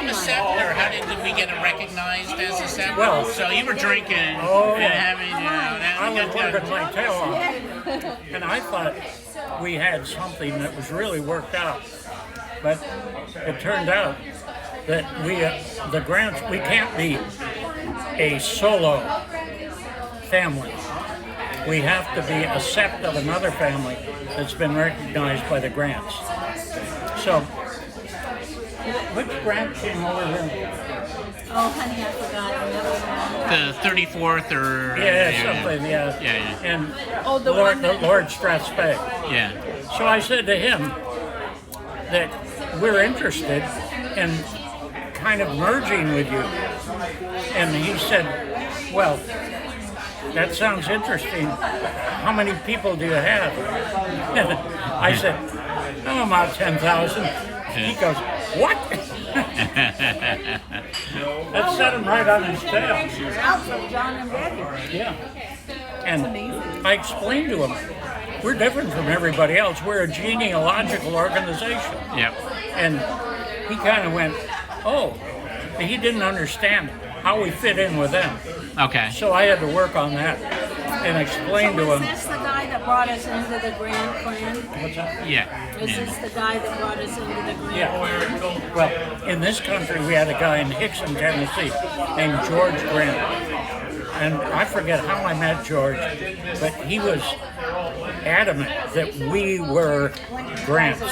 become a settler? How did we get recognized as a settler? Well, so you were drinking and having, I was working my tail off, and I thought we had something that was really worked out. But it turned out that the Grants, we can't be a solo family. We have to be a sept of another family that's been recognized by the Grants. So, which Grant came over here? Oh, honey, I forgot. The 34th or... Something, Yeah. And the Lord Strathspey. Yeah. So I said to him that we're interested in kind of merging with you. And he said, well, that sounds interesting. How many people do you have? And I said, oh, about 10,000. He goes, what? That set him right on his tail. Out from John and Betty. Yeah. And I explained to him, we're different from everybody else. We're a genealogical organization. Yep. And he kind of went, oh, he didn't understand how we fit in with them. Okay. So I had to work on that and explain to Is him. this the guy that brought us into the Grand Clan? What's that? Yeah. Is this the guy that brought us into the Grand Clan? Yeah. Well, in this country, we had a guy in Hickson, Tennessee, named George Grant. And I forget how I met George, but he was adamant that we were Grants.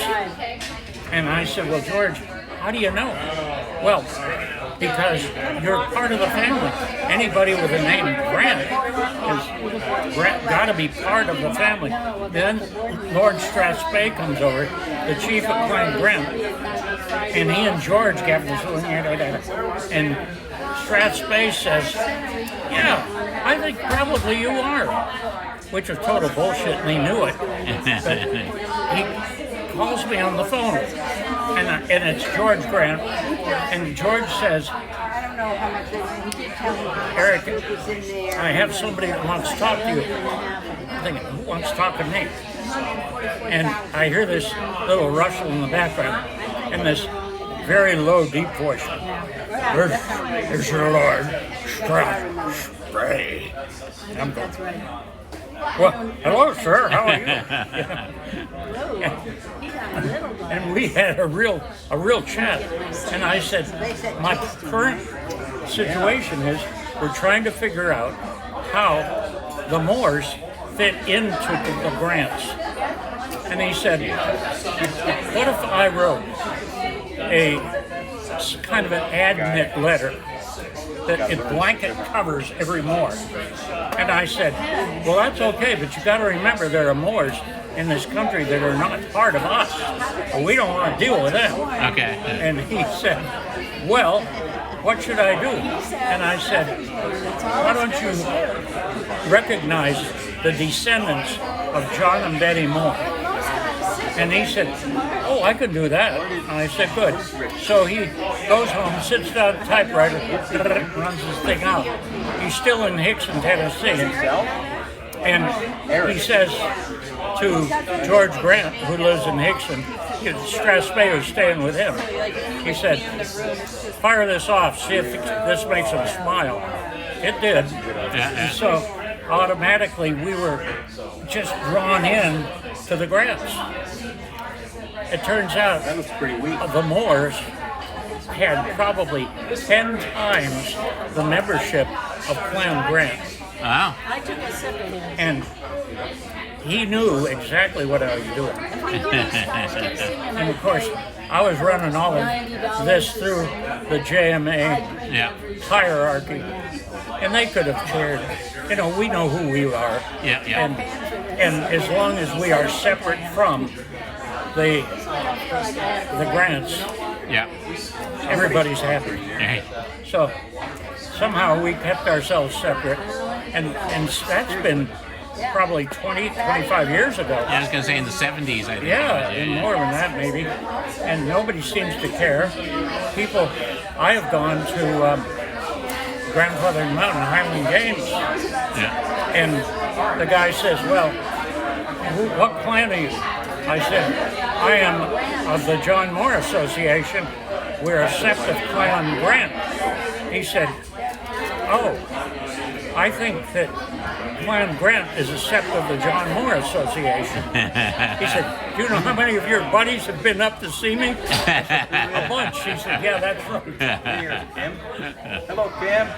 And I said, well, George, how do you know? Well, because you're part of the family. Anybody with the name Grant has got to be part of the family. Then Lord Strathspey comes over, the chief of Clan Grant, and he and George get this, and Strathspey says, yeah, I think probably you are, which was total bullshit, and he knew it. But he calls me on the phone, and it's George Grant, and George says, I don't know how much he did tell me. Eric, Was in there. I have somebody that wants to talk to you. I'm thinking, who wants to talk to me? And I hear this little rustle in the background, and this very low, deep voice. Here's your Lord Strathspey. I'm going, That's right. well, hello, sir. How are you? He got a little guy. And we had a real chat. And I said, my current situation is we're trying to figure out how the Moors fit into the Grants. And he said, what if I wrote a kind of an admit letter that it blanket covers every Moor? And I said, well, that's okay, but you got to remember there are Moors in this country that are not part of us. We don't want to deal with them. Okay. And he said, well, what should I do? And I said, why don't you recognize the descendants of John and Betty Moore? And he said, oh, I could do that. And I said, good. So he goes home, sits down at the typewriter, runs his thing out. He's still in Hickson, Tennessee. And he says to George Grant, who lives in Hickson, Strathspey was staying with him. He said, fire this off, see if this makes him smile. It did. And so automatically we were just drawn in to the Grants. It turns out That was pretty weak. the Moors had probably 10 times the membership of Clan Grant. Wow. I took a sip of his. And he knew exactly what I was doing. And of course, I was running all of this through the JMA Yeah. hierarchy. And they could have chaired. You know, we know who we are. Yeah. And as long as we are separate from the Grants, Yeah. everybody's happy. Hey. So somehow we kept ourselves separate, and that's been probably 20, 25 years ago. Yeah, I was gonna say in the 70s, I think. Yeah, and more than that maybe. And nobody seems to care. People, I have gone to Grandfather Mountain Highland Games, Yeah. and the guy says, well, what clan are you? I said, I am of the John Moore Association, we're a sept of Clon Grant. He said, oh, I think that Clan Grant is a sept of the John Moore Association. He said, do you know how many of your buddies have been up to see me? I said, a bunch. He said, yeah, that's right. Hello, Kim.